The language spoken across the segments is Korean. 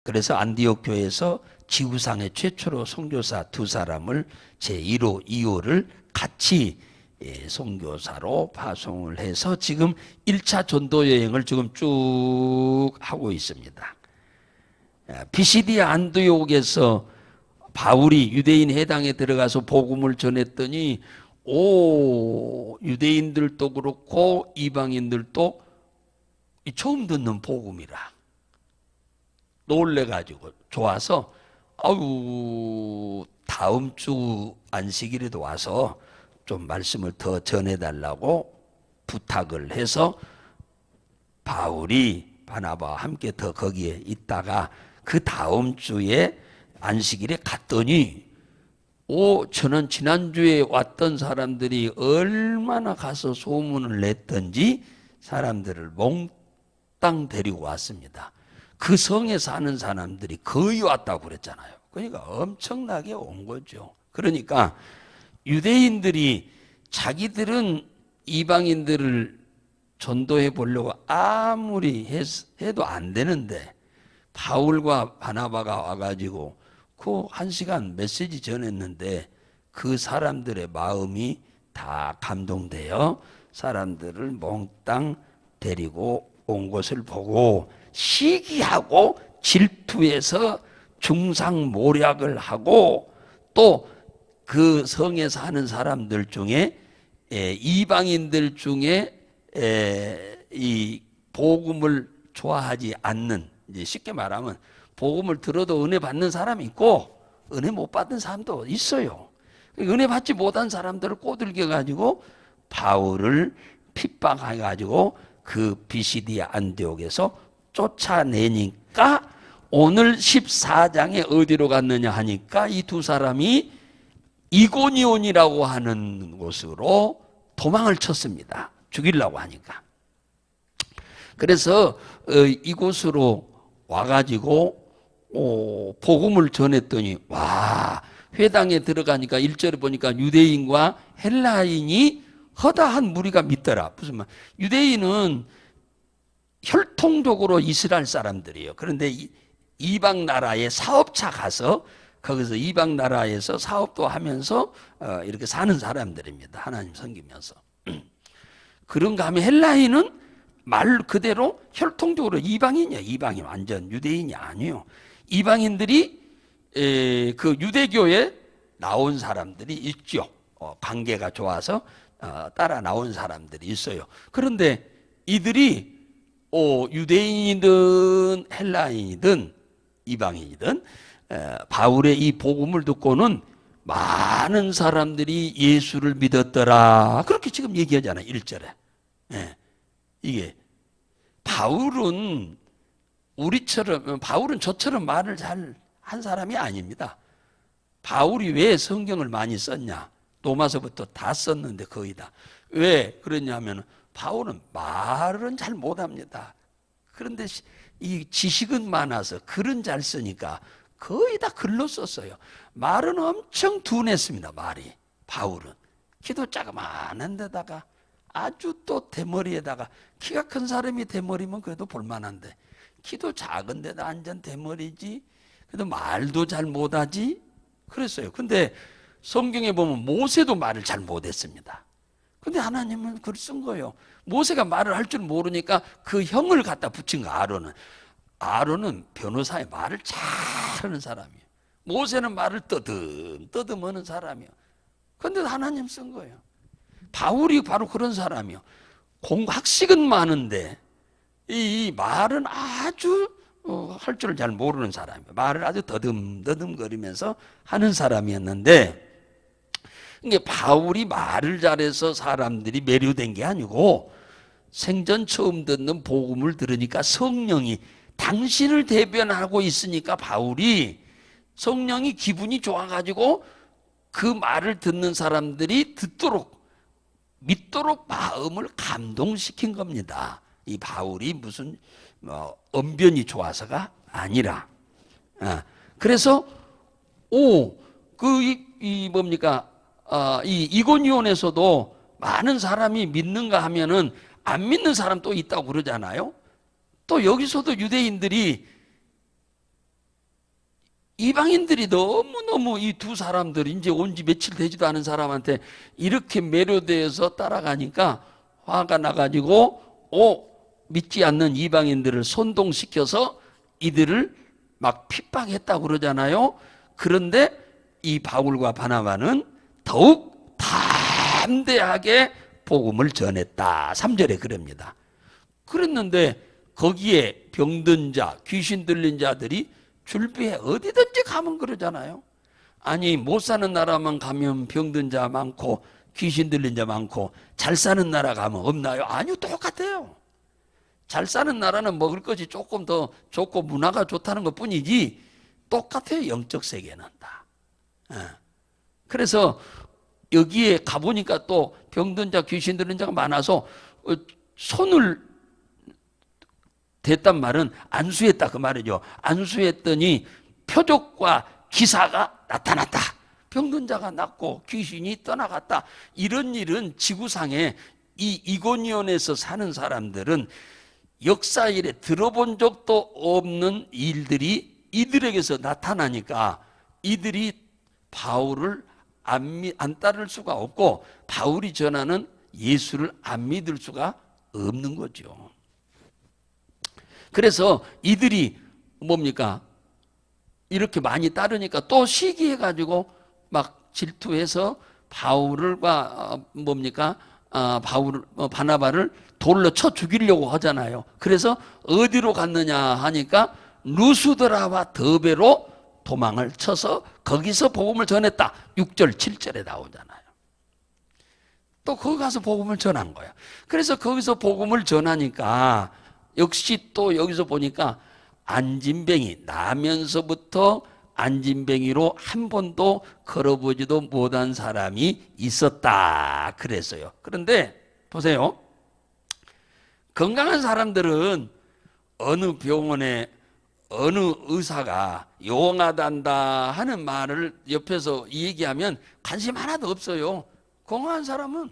그래서 안디옥 교회에서 지구상의 최초로 선교사 두 사람을 제1호, 2호를 같이 선교사로 파송을 해서 지금 1차 전도 여행을 지금 쭉 하고 있습니다. 피시디아 안디옥에서 바울이 유대인 회당에 들어가서 복음을 전했더니 유대인들도 그렇고 이방인들도 처음 듣는 복음이라 놀래가지고 좋아서 다음 주 안식일에도 와서 좀 말씀을 더 전해달라고 부탁을 해서 바울이 바나바와 함께 더 거기에 있다가 그 다음 주에 안식일에 갔더니 저는 지난주에 왔던 사람들이 얼마나 가서 소문을 냈던지 사람들을 몽땅 데리고 왔습니다. 그 성에 사는 사람들이 거의 왔다고 그랬잖아요. 그러니까 엄청나게 온 거죠. 그러니까 유대인들이 자기들은 이방인들을 전도해 보려고 아무리 해도 안 되는데 바울과 바나바가 와가지고 그 1시간 메시지 전했는데 그 사람들의 마음이 다 감동되어 사람들을 몽땅 데리고 온 것을 보고 시기하고 질투해서 중상모략을 하고 또 그 성에 사는 사람들 중에 이방인들 중에 이 복음을 좋아하지 않는, 이제 쉽게 말하면 복음을 들어도 은혜 받는 사람이 있고 은혜 못 받는 사람도 있어요. 은혜 받지 못한 사람들을 꼬들겨 가지고 바울을 핍박해 가지고 그 비시디아 안디옥에서 쫓아내니까 오늘 14장에 어디로 갔느냐 하니까 이 두 사람이 이고니온이라고 하는 곳으로 도망을 쳤습니다. 죽이려고 하니까. 그래서 이곳으로 와가지고 복음을 전했더니 회당에 들어가니까 1절에 보니까 유대인과 헬라인이 허다한 무리가 믿더라. 무슨 말? 유대인은 혈통적으로 이스라엘 사람들이에요. 그런데 이방 나라에 사업차 가서 거기서 이방 나라에서 사업도 하면서 이렇게 사는 사람들입니다. 하나님 섬기면서. 그런가 하면 헬라인은 말 그대로 혈통적으로 이방인이에요. 이방인, 완전 유대인이 아니에요. 이방인들이 그 유대교에 나온 사람들이 있죠. 관계가 좋아서 따라 나온 사람들이 있어요. 그런데 이들이 유대인이든 헬라인이든 이방인이든 바울의 이 복음을 듣고는 많은 사람들이 예수를 믿었더라. 그렇게 지금 얘기하잖아요. 1절에. 이게 바울은 저처럼 말을 잘 한 사람이 아닙니다. 바울이 왜 성경을 많이 썼냐? 로마서부터 다 썼는데 거의 다. 왜 그러냐면 바울은 말은 잘 못합니다. 그런데 이 지식은 많아서 글은 잘 쓰니까 거의 다 글로 썼어요. 말은 엄청 둔했습니다. 말이. 바울은 키도 자그마한 데다가 아주 또 대머리에다가, 키가 큰 사람이 대머리면 그래도 볼만한데 키도 작은 데다 완전 대머리지. 그래도 말도 잘 못하지. 그랬어요. 근데 성경에 보면 모세도 말을 잘 못했습니다. 근데 하나님은 글 쓴 거예요. 모세가 말을 할 줄 모르니까 그 형을 갖다 붙인 거. 아론은 변호사의 말을 잘하는 사람이에요. 모세는 말을 떠듬하는 사람이에요. 근데 하나님 쓴 거예요. 바울이 바로 그런 사람이에요. 학식은 많은데 이 말은 아주 할 줄 잘 모르는 사람이에요. 말을 아주 더듬거리면서 하는 사람이었는데, 이게 바울이 말을 잘해서 사람들이 매료된 게 아니고 생전 처음 듣는 복음을 들으니까 성령이 당신을 대변하고 있으니까 바울이 성령이 기분이 좋아가지고 그 말을 듣는 사람들이 믿도록 마음을 감동시킨 겁니다. 이 바울이 무슨 언변이 좋아서가 아니라. 그래서 이 이고니온에서도 많은 사람이 믿는가 하면은 안 믿는 사람 또 있다고 그러잖아요. 또 여기서도 유대인들이 이방인들이 너무너무 이 두 사람들, 이제 온 지 며칠 되지도 않은 사람한테 이렇게 매료되어서 따라가니까 화가 나가지고 믿지 않는 이방인들을 선동시켜서 이들을 막 핍박했다고 그러잖아요. 그런데 이 바울과 바나바는 더욱 담대하게 복음을 전했다. 3절에 그럽니다. 그랬는데 거기에 병든 자, 귀신 들린 자들이 줄비에 어디든지 가면 그러잖아요. 아니, 못 사는 나라만 가면 병든 자 많고 귀신 들린 자 많고 잘 사는 나라 가면 없나요? 아니요, 똑같아요. 잘 사는 나라는 먹을 것이 조금 더 좋고 문화가 좋다는 것 뿐이지 똑같아요. 영적 세계는 다. 그래서 여기에 가보니까 또 병든 자, 귀신 들린 자가 많아서 손을 댔단 말은 안수했다 그 말이죠. 안수했더니 표적과 기사가 나타났다. 병든 자가 낫고 귀신이 떠나갔다. 이런 일은 지구상에 이 이고니온에서 사는 사람들은 역사일에 들어본 적도 없는 일들이 이들에게서 나타나니까 이들이 바울을 안 따를 수가 없고 바울이 전하는 예수를 안 믿을 수가 없는 거죠. 그래서 이들이 뭡니까? 이렇게 많이 따르니까 또 시기해가지고 막 질투해서 바울과 바나바를 돌로 쳐 죽이려고 하잖아요. 그래서 어디로 갔느냐 하니까 루스드라와 더베로 도망을 쳐서 거기서 복음을 전했다. 6절, 7절에 나오잖아요. 또 거기 가서 복음을 전한 거야. 그래서 거기서 복음을 전하니까 역시 또 여기서 보니까 안진뱅이, 나면서부터 안진뱅이로 한 번도 걸어보지도 못한 사람이 있었다 그랬어요. 그런데 보세요. 건강한 사람들은 어느 병원에 어느 의사가 용하단다 하는 말을 옆에서 얘기하면 관심 하나도 없어요. 건강한 사람은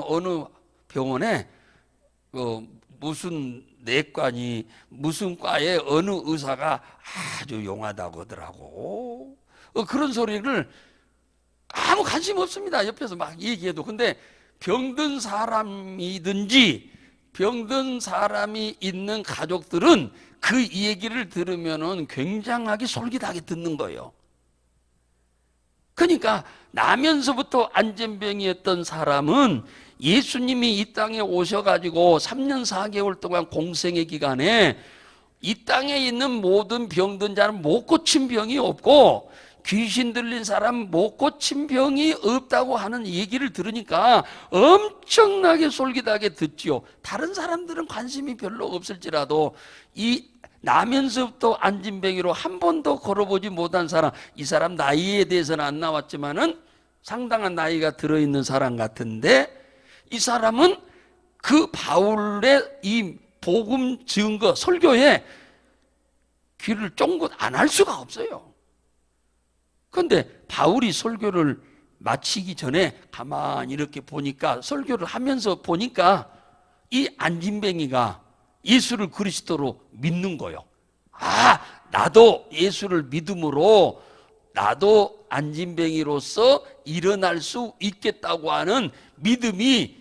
어느 병원에 무슨 내과니 무슨 과에 어느 의사가 아주 용하다고 하더라고. 그런 소리를 아무 관심 없습니다. 옆에서 막 얘기해도. 근데 병든 사람이든지 병든 사람이 있는 가족들은 그 얘기를 들으면은 굉장하게 솔깃하게 듣는 거예요. 그러니까 나면서부터 안진병이었던 사람은 예수님이 이 땅에 오셔가지고 3년 4개월 동안 공생의 기간에 이 땅에 있는 모든 병든 자는 못 고친 병이 없고 귀신 들린 사람 못 고친 병이 없다고 하는 얘기를 들으니까 엄청나게 솔깃하게 듣지요. 다른 사람들은 관심이 별로 없을지라도 이 나면서부터 안진뱅이로 한 번도 걸어보지 못한 사람, 이 사람 나이에 대해서는 안 나왔지만은 상당한 나이가 들어있는 사람 같은데 이 사람은 그 바울의 이 복음 증거, 설교에 귀를 쫑긋 안 할 수가 없어요. 그런데 바울이 설교를 마치기 전에 가만히 이렇게 보니까, 설교를 하면서 보니까 이 안진뱅이가 예수를 그리스도로 믿는 거예요. 아, 나도 예수를 믿음으로 나도 안진뱅이로서 일어날 수 있겠다고 하는 믿음이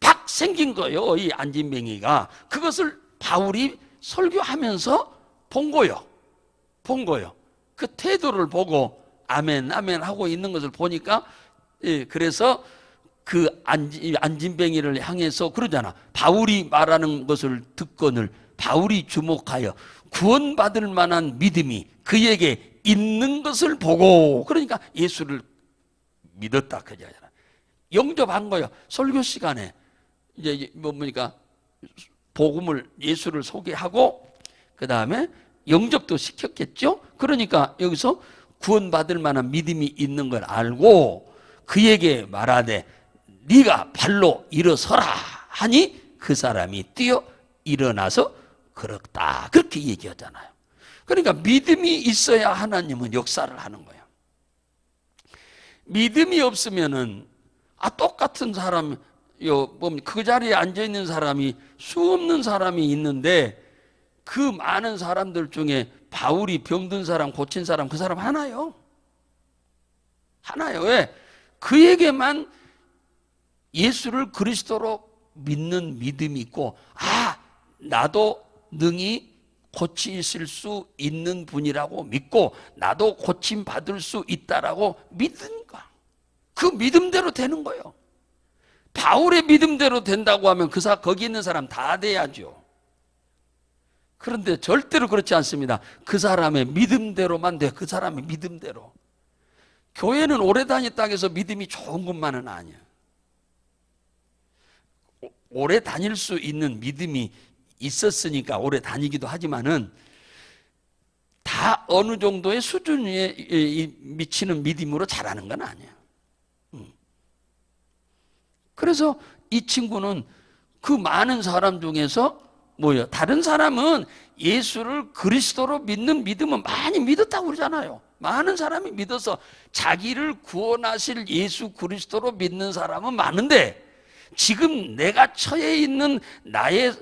팍 생긴 거예요. 이 안진뱅이가. 그것을 바울이 설교하면서 본 거예요. 그 태도를 보고 아멘 아멘 하고 있는 것을 보니까, 그래서 그 안진뱅이를 향해서 그러잖아. 바울이 말하는 것을 듣거늘 바울이 주목하여 구원받을 만한 믿음이 그에게 있는 것을 보고, 그러니까 예수를 믿었다 그러잖아. 영접한 거예요. 설교 시간에 이제 뭡니까? 복음을, 예수를 소개하고 그 다음에 영접도 시켰겠죠. 그러니까 여기서 구원받을 만한 믿음이 있는 걸 알고 그에게 말하되 네가 발로 일어서라 하니 그 사람이 뛰어 일어나서 걸었다. 그렇게 얘기하잖아요. 그러니까 믿음이 있어야 하나님은 역사를 하는 거예요. 믿음이 없으면은 똑같은 사람, 그 자리에 앉아 있는 사람이 수 없는 사람이 있는데 그 많은 사람들 중에 바울이 병든 사람, 고친 사람, 그 사람 하나요. 하나요. 왜? 그에게만 예수를 그리스도로 믿는 믿음이 있고, 나도 능히 고치실 수 있는 분이라고 믿고 나도 고침 받을 수 있다라고 믿으니까 그 믿음대로 되는 거예요. 바울의 믿음대로 된다고 하면 거기 있는 사람 다 돼야죠. 그런데 절대로 그렇지 않습니다. 그 사람의 믿음대로만 돼. 그 사람의 믿음대로. 교회는 오래 다녔다고 해서 믿음이 좋은 것만은 아니야. 오래 다닐 수 있는 믿음이 있었으니까 오래 다니기도 하지만은 다 어느 정도의 수준에 미치는 믿음으로 자라는 건 아니야. 그래서 이 친구는 그 많은 사람 중에서 뭐예요? 다른 사람은 예수를 그리스도로 믿는 믿음은 많이 믿었다고 그러잖아요. 많은 사람이 믿어서 자기를 구원하실 예수 그리스도로 믿는 사람은 많은데 지금 내가 처해 있는 나의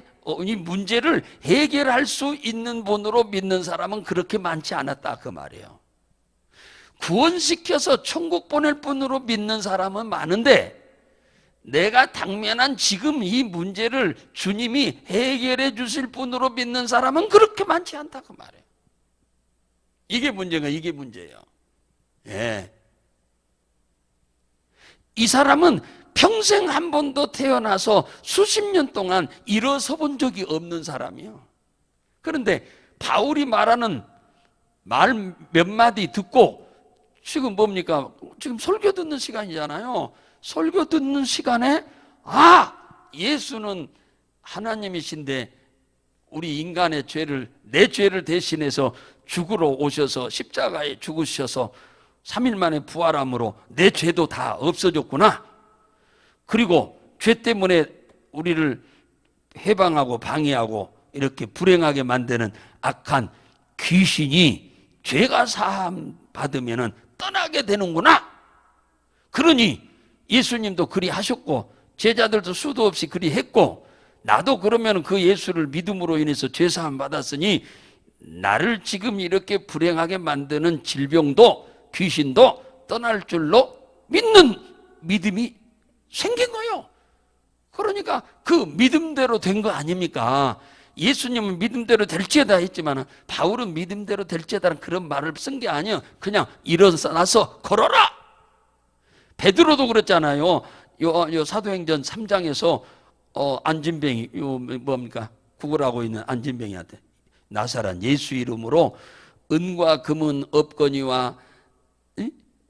이 문제를 해결할 수 있는 분으로 믿는 사람은 그렇게 많지 않았다 그 말이에요. 구원시켜서 천국 보낼 분으로 믿는 사람은 많은데 내가 당면한 지금 이 문제를 주님이 해결해 주실 분으로 믿는 사람은 그렇게 많지 않다 그 말이에요. 이게 문제가 이게 문제예요. 예. 이 사람은 평생 한 번도 태어나서 수십 년 동안 일어서 본 적이 없는 사람이에요. 그런데 바울이 말하는 말 몇 마디 듣고 지금 뭡니까? 지금 설교 듣는 시간이잖아요. 설교 듣는 시간에 예수는 하나님이신데 우리 인간의 죄를 내 죄를 대신해서 죽으러 오셔서 십자가에 죽으셔서 3일 만에 부활함으로 내 죄도 다 없어졌구나. 그리고 죄 때문에 우리를 해방하고 방해하고 이렇게 불행하게 만드는 악한 귀신이 죄가 사함 받으면 떠나게 되는구나. 그러니 예수님도 그리 하셨고 제자들도 수도 없이 그리 했고 나도 그러면 그 예수를 믿음으로 인해서 죄 사함 받았으니 나를 지금 이렇게 불행하게 만드는 질병도 귀신도 떠날 줄로 믿는 믿음이 생긴 거예요. 그러니까 그 믿음대로 된 거 아닙니까? 예수님은 믿음대로 될지어다 했지만 바울은 믿음대로 될지어다는 그런 말을 쓴 게 아니에요. 그냥 일어나서 걸어라. 베드로도 그랬잖아요. 요 사도행전 3장에서 안진뱅이 뭡니까? 구걸하고 있는 안진뱅이한테 나사란 예수 이름으로 은과 금은 없거니와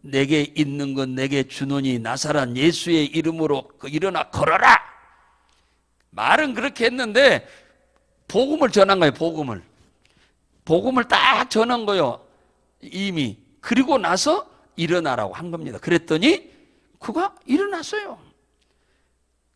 내게 있는 건 내게 주노니 나사란 예수의 이름으로 일어나 걸어라. 말은 그렇게 했는데 복음을 전한 거예요. 복음을 딱 전한 거예요. 이미. 그리고 나서 일어나라고 한 겁니다. 그랬더니 그가 일어났어요.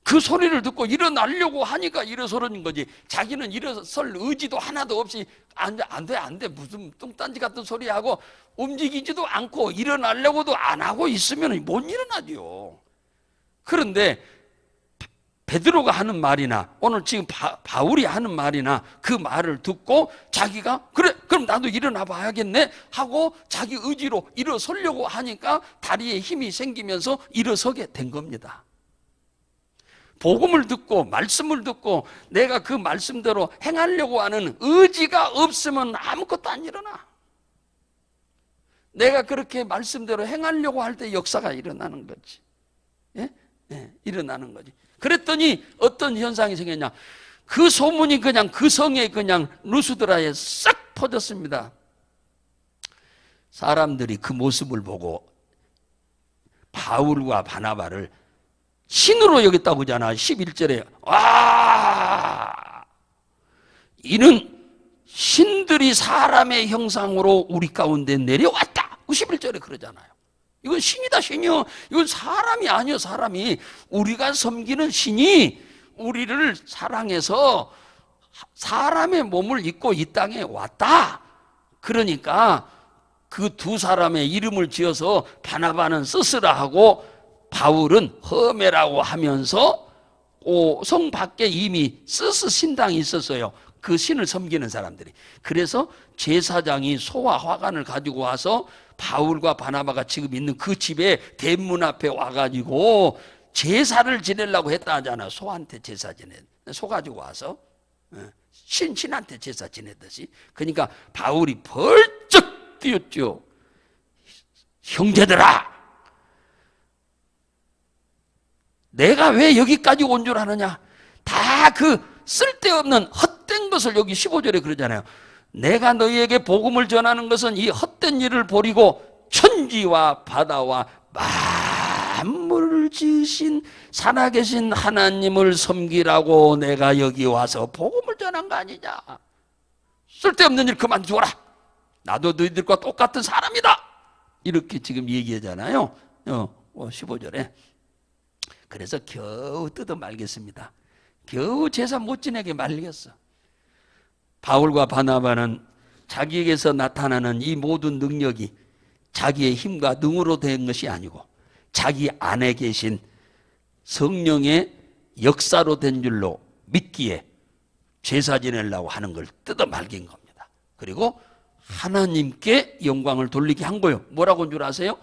그 소리를 듣고 일어나려고 하니까 일어서는 거지. 자기는 일어설 의지도 하나도 없이 안 돼 무슨 뚱딴지 같은 소리 하고 움직이지도 않고 일어나려고도 안 하고 있으면 못 일어나죠. 그런데 베드로가 하는 말이나 오늘 지금 바울이 하는 말이나 그 말을 듣고 자기가 그래 그럼 나도 일어나 봐야겠네 하고 자기 의지로 일어서려고 하니까 다리에 힘이 생기면서 일어서게 된 겁니다. 복음을 듣고 말씀을 듣고 내가 그 말씀대로 행하려고 하는 의지가 없으면 아무것도 안 일어나. 내가 그렇게 말씀대로 행하려고 할 때 역사가 일어나는 거지. 예? 예, 일어나는 거지. 그랬더니 어떤 현상이 생겼냐? 그 소문이 그냥 그 성에 그냥 루스드라에 싹 퍼졌습니다. 사람들이 그 모습을 보고 바울과 바나바를 신으로 여겼다고 하잖아. 11절에 이는 신들이 사람의 형상으로 우리 가운데 내려왔다. 11절에 그러잖아요. 이건 신이다 신이요. 이건 사람이 아니요 사람이. 우리가 섬기는 신이 우리를 사랑해서 사람의 몸을 입고 이 땅에 왔다. 그러니까 그 두 사람의 이름을 지어서 바나바는 스스라 하고 바울은 허메라고 하면서 성 밖에 이미 스스 신당이 있었어요. 그 신을 섬기는 사람들이. 그래서 제사장이 소와 화관을 가지고 와서 바울과 바나바가 지금 있는 그 집에 대문 앞에 와가지고 제사를 지내려고 했다 하잖아. 소한테 제사 소 가지고 와서 신한테 제사 지내듯이. 그러니까 바울이 벌쩍 뛰었죠. 형제들아, 내가 왜 여기까지 온 줄 아느냐? 다 그 쓸데없는 헛된 것을, 여기 15절에 그러잖아요. 내가 너희에게 복음을 전하는 것은 이 헛된 일을 버리고 천지와 바다와 만물을 지으신 살아계신 하나님을 섬기라고 내가 여기 와서 복음을 전한 거 아니냐. 쓸데없는 일 그만두어라. 나도 너희들과 똑같은 사람이다. 이렇게 지금 얘기하잖아요. 15절에. 그래서 겨우 뜯어 말겠습니다. 겨우 제사 못 지내게 말렸어. 바울과 바나바는 자기에게서 나타나는 이 모든 능력이 자기의 힘과 능으로 된 것이 아니고 자기 안에 계신 성령의 역사로 된 줄로 믿기에 제사 지내려고 하는 걸 뜯어 말긴 겁니다. 그리고 하나님께 영광을 돌리게 한 거예요. 뭐라고 한 줄 아세요?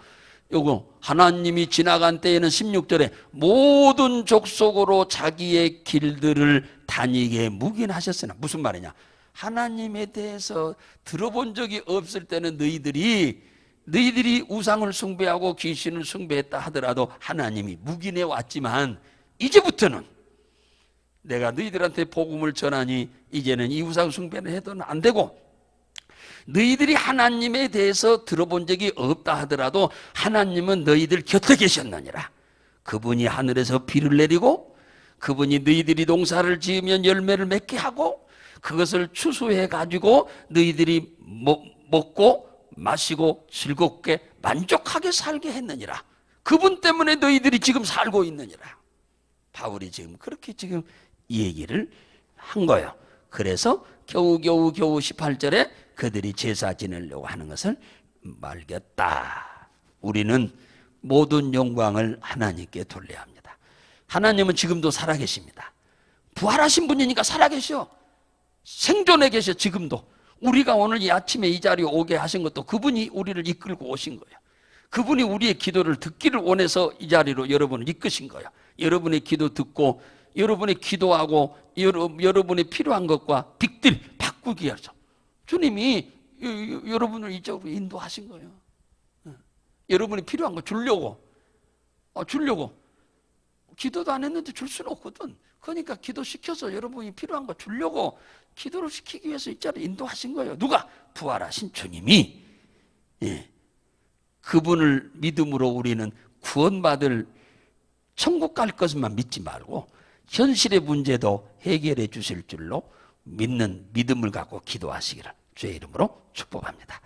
요거 하나님이 지나간 때에는 16절에 모든 족속으로 자기의 길들을 다니게 묵인하셨으나, 무슨 말이냐? 하나님에 대해서 들어본 적이 없을 때는 너희들이 우상을 숭배하고 귀신을 숭배했다 하더라도 하나님이 묵인해 왔지만, 이제부터는 내가 너희들한테 복음을 전하니 이제는 이 우상 숭배는 해도는 안 되고, 너희들이 하나님에 대해서 들어본 적이 없다 하더라도 하나님은 너희들 곁에 계셨느니라. 그분이 하늘에서 비를 내리고, 그분이 너희들이 농사를 지으면 열매를 맺게 하고, 그것을 추수해 가지고 너희들이 먹고 마시고 즐겁게 만족하게 살게 했느니라. 그분 때문에 너희들이 지금 살고 있느니라. 바울이 지금 그렇게 지금 이 얘기를 한 거예요. 그래서 겨우 18절에 그들이 제사 지내려고 하는 것을 말겼다. 우리는 모든 영광을 하나님께 돌려야 합니다. 하나님은 지금도 살아계십니다. 부활하신 분이니까 살아계셔. 생존해 계셔. 지금도. 우리가 오늘 이 아침에 이 자리에 오게 하신 것도 그분이 우리를 이끌고 오신 거예요. 그분이 우리의 기도를 듣기를 원해서 이 자리로 여러분을 이끄신 거예요. 여러분의 기도 듣고 여러분의 기도하고 여러분의 필요한 것과 빅딜 바꾸기 위해서 주님이 여러분을 이쪽으로 인도하신 거예요. 여러분이 필요한 거 주려고. 기도도 안 했는데 줄 수는 없거든. 그러니까 기도시켜서 여러분이 필요한 거 주려고 기도를 시키기 위해서 이 자리에 인도하신 거예요. 누가? 부활하신 주님이. 그분을 믿음으로 우리는 구원받을 천국 갈 것만 믿지 말고 현실의 문제도 해결해 주실 줄로 믿는 믿음을 갖고 기도하시기를 주의 이름으로 축복합니다.